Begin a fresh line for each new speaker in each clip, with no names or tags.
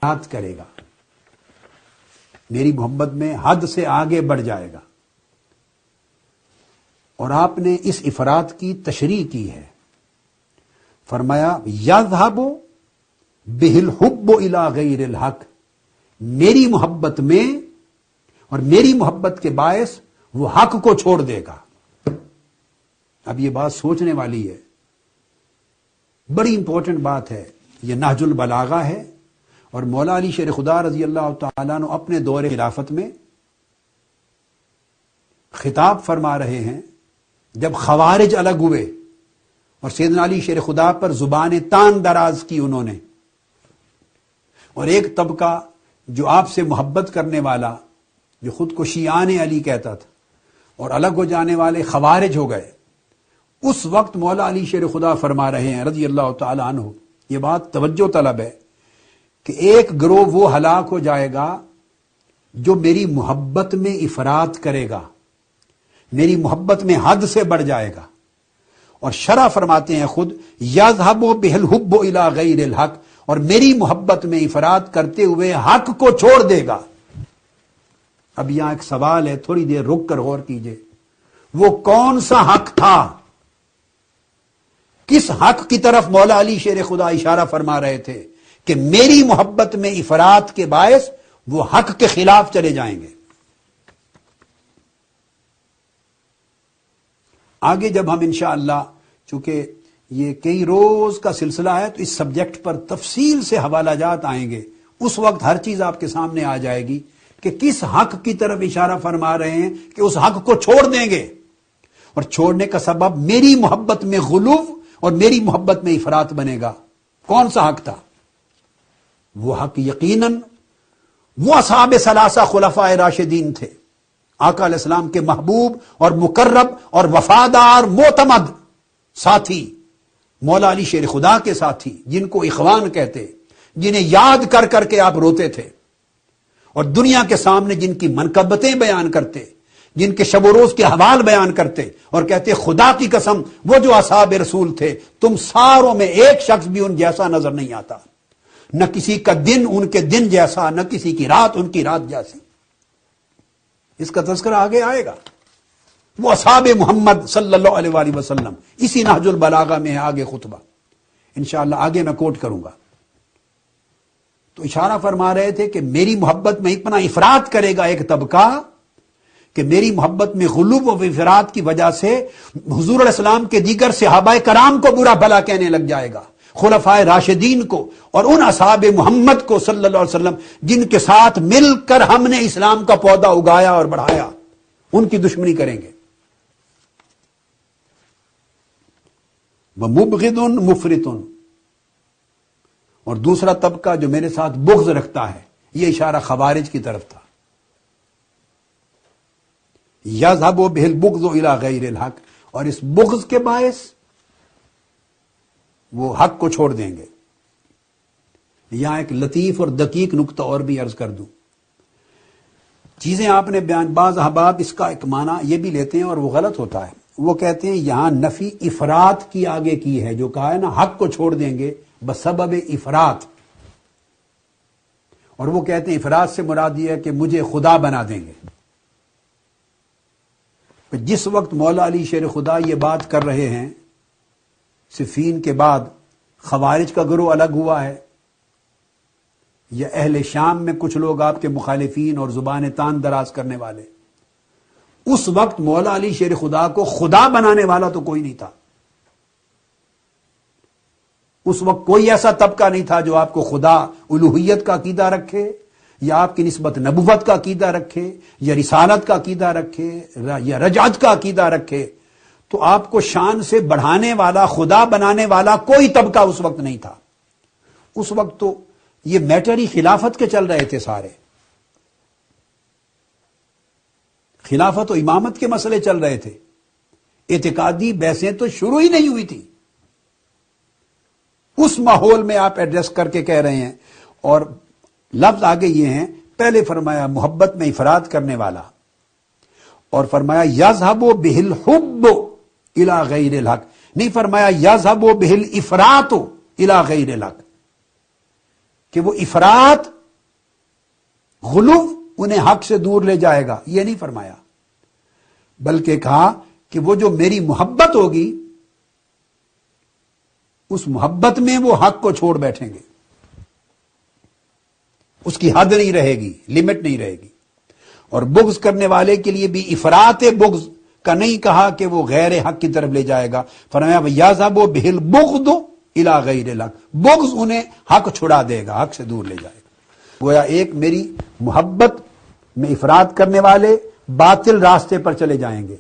افراط کرے گا، میری محبت میں حد سے آگے بڑھ جائے گا. اور آپ نے اس افراط کی تشریح کی ہے. فرمایا یذهب به الحب الى غیر الحق، میری محبت میں اور میری محبت کے باعث وہ حق کو چھوڑ دے گا. اب یہ بات سوچنے والی ہے، بڑی امپورٹنٹ بات ہے. یہ نہج البلاغہ ہے، اور مولا علی شیر خدا رضی اللہ تعالیٰ عنہ اپنے دور خلافت میں خطاب فرما رہے ہیں جب خوارج الگ ہوئے اور سیدنا علی شیر خدا پر زبان تان دراز کی انہوں نے، اور ایک طبقہ جو آپ سے محبت کرنے والا، جو خود کو شیعان علی کہتا تھا، اور الگ ہو جانے والے خوارج ہو گئے. اس وقت مولا علی شیر خدا فرما رہے ہیں رضی اللہ تعالی عنہ، یہ بات توجہ طلب ہے کہ ایک گروہ وہ ہلاک ہو جائے گا جو میری محبت میں افراط کرے گا، میری محبت میں حد سے بڑھ جائے گا. اور شرح فرماتے ہیں خود یذهب به الحب الى غیر الحق، اور میری محبت میں افراط کرتے ہوئے حق کو چھوڑ دے گا. اب یہاں ایک سوال ہے، تھوڑی دیر رک کر غور کیجئے. وہ کون سا حق تھا؟ کس حق کی طرف مولا علی شیر خدا اشارہ فرما رہے تھے کہ میری محبت میں افراط کے باعث وہ حق کے خلاف چلے جائیں گے؟ آگے جب ہم انشاءاللہ، چونکہ یہ کئی روز کا سلسلہ ہے، تو اس سبجیکٹ پر تفصیل سے حوالہ جات آئیں گے. اس وقت ہر چیز آپ کے سامنے آ جائے گی کہ کس حق کی طرف اشارہ فرما رہے ہیں کہ اس حق کو چھوڑ دیں گے. اور چھوڑنے کا سبب میری محبت میں غلو اور میری محبت میں افراط بنے گا. کون سا حق تھا؟ وہ حق یقیناً وہ اصحاب ثلاثہ خلفاء راشدین تھے، آقا علیہ السلام کے محبوب اور مقرب اور وفادار معتمد ساتھی، مولا علی شیر خدا کے ساتھی، جن کو اخوان کہتے، جنہیں یاد کر کر کے آپ روتے تھے، اور دنیا کے سامنے جن کی منقبتیں بیان کرتے، جن کے شب و روز کے حوال بیان کرتے، اور کہتے خدا کی قسم وہ جو اصحاب رسول تھے تم ساروں میں ایک شخص بھی ان جیسا نظر نہیں آتا، نہ کسی کا دن ان کے دن جیسا، نہ کسی کی رات ان کی رات جیسی. اس کا تذکرہ آگے آئے گا. وہ اصحاب محمد صلی اللہ علیہ وآلہ وسلم، اسی نہج البلاغہ میں ہے آگے خطبہ، انشاءاللہ آگے میں کوٹ کروں گا. تو اشارہ فرما رہے تھے کہ میری محبت میں اتنا افراط کرے گا ایک طبقہ کہ میری محبت میں غلو و افراط کی وجہ سے حضور علیہ السلام کے دیگر صحابہ کرام کو برا بھلا کہنے لگ جائے گا، خلفائے راشدین کو، اور ان اصحاب محمد کو صلی اللہ علیہ وسلم جن کے ساتھ مل کر ہم نے اسلام کا پودا اگایا اور بڑھایا، ان کی دشمنی کریں گے. وَمُبْغِضٌ مُفْرِطٌ، اور دوسرا طبقہ جو میرے ساتھ بغض رکھتا ہے، یہ اشارہ خوارج کی طرف تھا. یذهب به البغض الى غیر الحق، اور اس بغض کے باعث وہ حق کو چھوڑ دیں گے. یہاں ایک لطیف اور دقیق نقطہ اور بھی عرض کر دوں. چیزیں آپ نے بیان، بعض احباب اس کا ایک معنی یہ بھی لیتے ہیں اور وہ غلط ہوتا ہے. وہ کہتے ہیں یہاں نفی افراط کی آگے کی ہے، جو کہا ہے نا حق کو چھوڑ دیں گے بسبب افراط، اور وہ کہتے ہیں افراط سے مراد یہ ہے کہ مجھے خدا بنا دیں گے. جس وقت مولا علی شیر خدا یہ بات کر رہے ہیں، صفین کے بعد خوارج کا گروہ الگ ہوا ہے، یا اہل شام میں کچھ لوگ آپ کے مخالفین اور زبان تان دراز کرنے والے، اس وقت مولا علی شیر خدا کو خدا بنانے والا تو کوئی نہیں تھا. اس وقت کوئی ایسا طبقہ نہیں تھا جو آپ کو خدا الوہیت کا عقیدہ رکھے، یا آپ کی نسبت نبوت کا عقیدہ رکھے، یا رسالت کا عقیدہ رکھے، یا رجعت کا عقیدہ رکھے. تو آپ کو شان سے بڑھانے والا، خدا بنانے والا کوئی طبقہ اس وقت نہیں تھا. اس وقت تو یہ میٹر ہی خلافت کے چل رہے تھے سارے، خلافت و امامت کے مسئلے چل رہے تھے، اعتقادی بحثیں تو شروع ہی نہیں ہوئی تھی. اس ماحول میں آپ ایڈریس کر کے کہہ رہے ہیں. اور لفظ آگے یہ ہیں، پہلے فرمایا محبت میں افراد کرنے والا، اور فرمایا یذهب به الحب الى غیر الحق، نہیں فرمایا یذهب به الافراط الى غیر الحق، کہ وہ افراط غلو انہیں حق سے دور لے جائے گا، یہ نہیں فرمایا، بلکہ کہا کہ وہ جو میری محبت ہوگی اس محبت میں وہ حق کو چھوڑ بیٹھیں گے، اس کی حد نہیں رہے گی، لمٹ نہیں رہے گی۔ اور بغض کرنے والے کے لیے بھی افراط بغض کا نہیں کہا کہ وہ غیر حق کی طرف لے جائے گا، فرمایا یذهب به البغض الى غیر الحق، بغض انہیں حق چھڑا دے گا، حق سے دور لے جائے گا۔ گویا ایک میری محبت میں افراط کرنے والے باطل راستے پر چلے جائیں گے،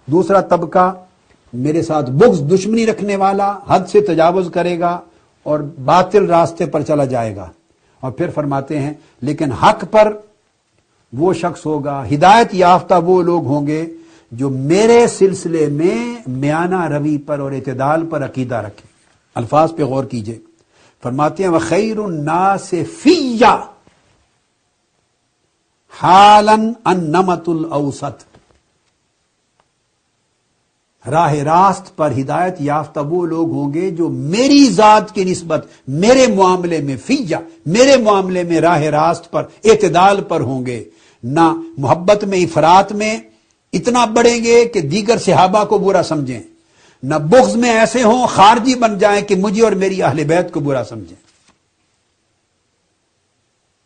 دوسرا طبقہ میرے ساتھ بغض دشمنی رکھنے والا حد سے تجاوز کرے گا اور باطل راستے پر چلا جائے گا۔ اور پھر فرماتے ہیں لیکن حق پر وہ شخص ہوگا، ہدایت یافتہ وہ لوگ ہوں گے جو میرے سلسلے میں میانہ روی پر اور اعتدال پر عقیدہ رکھیں۔ الفاظ پہ غور کیجئے، فرماتے ہیں وَخَيْرُ النَّاسِ فِيَّ حَالًا النَّمَطُ الْأَوْسَطِ، راہ راست پر ہدایت یافتہ وہ لوگ ہوں گے جو میری ذات کی نسبت میرے معاملے میں فیہ، میرے معاملے میں راہ راست پر اعتدال پر ہوں گے، نہ محبت میں افراط میں اتنا بڑھیں گے کہ دیگر صحابہ کو برا سمجھیں، نہ بغض میں ایسے ہوں خارجی بن جائیں کہ مجھے اور میری اہل بیت کو برا سمجھیں۔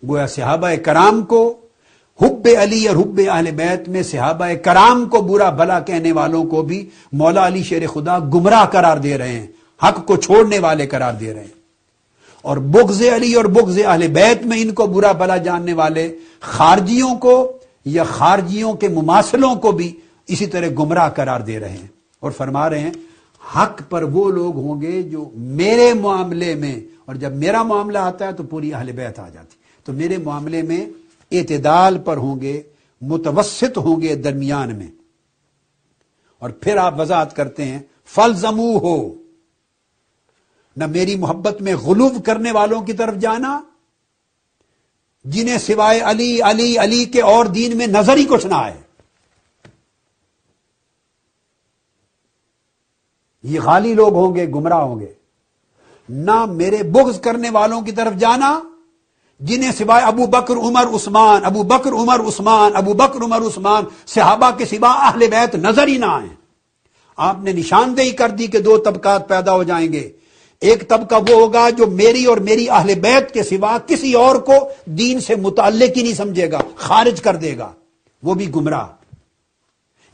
گویا صحابہ کرام کو حب علی اور حب اہل بیت میں صحابہ کرام کو برا بھلا کہنے والوں کو بھی مولا علی شیر خدا گمراہ قرار دے رہے ہیں، حق کو چھوڑنے والے قرار دے رہے ہیں، اور بغض علی اور بغض اہل بیت میں ان کو برا بھلا جاننے والے خارجیوں کو یا خارجیوں کے مماثلوں کو بھی اسی طرح گمراہ قرار دے رہے ہیں، اور فرما رہے ہیں حق پر وہ لوگ ہوں گے جو میرے معاملے میں، اور جب میرا معاملہ آتا ہے تو پوری اہل بیت آ جاتی، تو میرے معاملے میں اعتدال پر ہوں گے، متوسط ہوں گے درمیان میں۔ اور پھر آپ وضاحت کرتے ہیں فَالْزَمُوهُ، نہ میری محبت میں غلو کرنے والوں کی طرف جانا جنہیں سوائے علی علی علی کے اور دین میں نظر ہی کچھ نہ آئے، یہ غالی لوگ ہوں گے، گمراہ ہوں گے۔ نہ میرے بغض کرنے والوں کی طرف جانا جنہیں سوائے ابو بکر عمر عثمان، ابو بکر عمر عثمان، ابو بکر عمر عثمان صحابہ کے سوا اہل بیت نظر ہی نہ آئیں۔ آپ نے نشاندہی کر دی کہ دو طبقات پیدا ہو جائیں گے، ایک طبقہ وہ ہوگا جو میری اور میری اہل بیت کے سوا کسی اور کو دین سے متعلق ہی نہیں سمجھے گا، خارج کر دے گا، وہ بھی گمراہ۔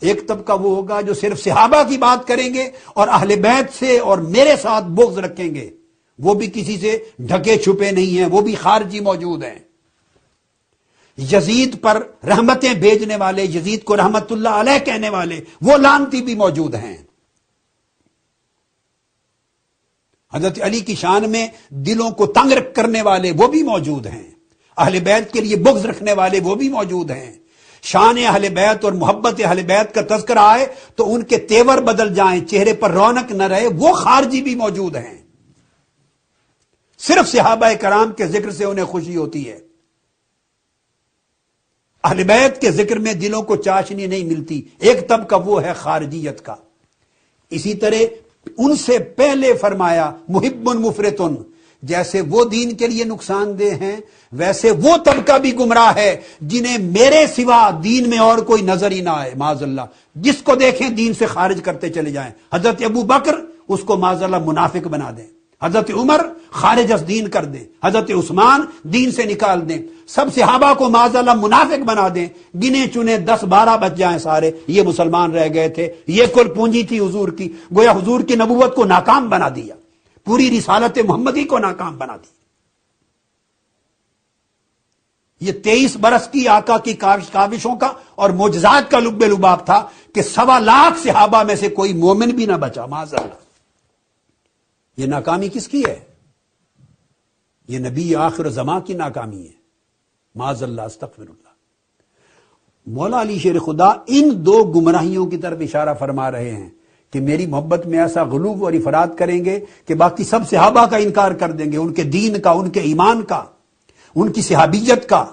ایک طبقہ وہ ہوگا جو صرف صحابہ کی بات کریں گے اور اہل بیت سے اور میرے ساتھ بغض رکھیں گے، وہ بھی کسی سے ڈھکے چھپے نہیں ہیں، وہ بھی خارجی موجود ہیں۔ یزید پر رحمتیں بھیجنے والے، یزید کو رحمت اللہ علیہ کہنے والے، وہ لعنتی بھی موجود ہیں۔ حضرت علی کی شان میں دلوں کو تنگ کرنے والے وہ بھی موجود ہیں، اہل بیت کے لیے بغض رکھنے والے وہ بھی موجود ہیں۔ شان اہل بیت اور محبت اہل بیت کا تذکرہ آئے تو ان کے تیور بدل جائیں، چہرے پر رونق نہ رہے، وہ خارجی بھی موجود ہیں۔ صرف صحابہ کرام کے ذکر سے انہیں خوشی ہوتی ہے، اہل بیت کے ذکر میں دلوں کو چاشنی نہیں ملتی۔ ایک طبقہ وہ ہے خارجیت کا۔ اسی طرح ان سے پہلے فرمایا محب مفرطن، جیسے وہ دین کے لیے نقصان دہ ہیں ویسے وہ طبقہ بھی گمراہ ہے جنہیں میرے سوا دین میں اور کوئی نظر ہی نہ آئے، معاذ اللہ، جس کو دیکھیں دین سے خارج کرتے چلے جائیں۔ حضرت ابو بکر اس کو معاذ اللہ منافق بنا دیں، حضرت عمر خارج از دین کر دیں، حضرت عثمان دین سے نکال دیں، سب صحابہ کو معاذ اللہ منافق بنا دیں، گنے چنے 10-12 بچ جائیں سارے، یہ مسلمان رہ گئے تھے، یہ کل پونجی تھی حضور کی، گویا حضور کی نبوت کو ناکام بنا دیا، پوری رسالت محمدی کو ناکام بنا دی۔ یہ 23 برس کی آقا کی کاوشوں کا اور معجزات کا لب لباب تھا کہ 1.25 لاکھ صحابہ میں سے کوئی مومن بھی نہ بچا، معاذ اللہ۔ یہ ناکامی کس کی ہے؟ یہ نبی آخر زمان کی ناکامی ہے، معاذ اللہ، استغفر اللہ۔ مولا علی شیر خدا ان دو گمراہیوں کی طرف اشارہ فرما رہے ہیں کہ میری محبت میں ایسا غلو اور افراط کریں گے کہ باقی سب صحابہ کا انکار کر دیں گے، ان کے دین کا، ان کے ایمان کا، ان کی صحابیت کا،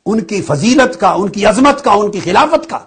ان کی فضیلت کا، ان کی عظمت کا، ان کی خلافت کا۔